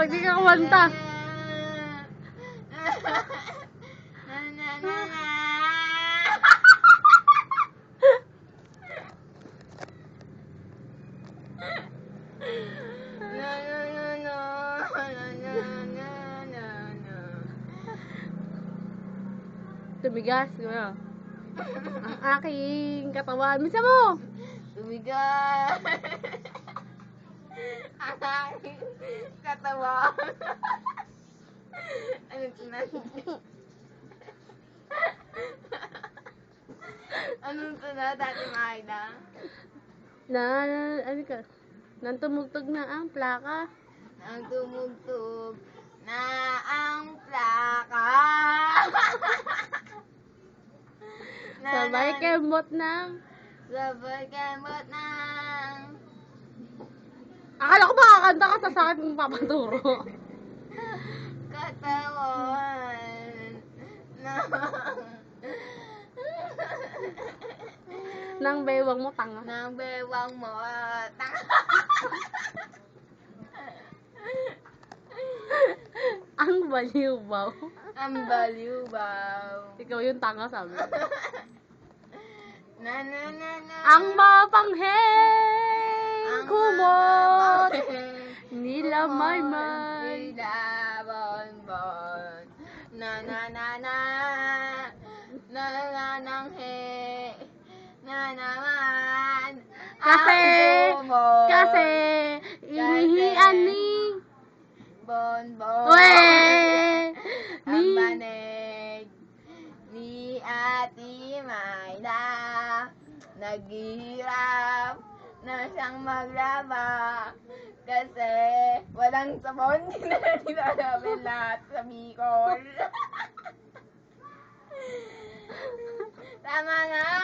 Pag di ka kumanta. Tumigas, gano'n. Ang aking katawan. Misa mo! Tumigas. Ang aking katawan. Anong sunod? Anong sunod, Ate Maida? Ano ka? Nang tumugtog na ang plaka. Ang tumugtog na ang plaka. Sabay kembot ng... Sabay kemot ng Akala ko makakanta ka sa akin kung papaturo. katawan Nang bewang mo tanga. ng bewang mo. Ang baliw ba? Ang baliw baw. Ikaw yung tanga sabi. Na na na na. Ang mapangheng kumot nila maymay. Nila bonbon. Na na na na. Na na nang he. Na naman. Kasi inihian ni bonbon. we Ang ni banig ni Ate Maida, naghihirap na siyang maglaba kasi walang sabon. Hindi na natin lahat sa Bicol. Tama nga.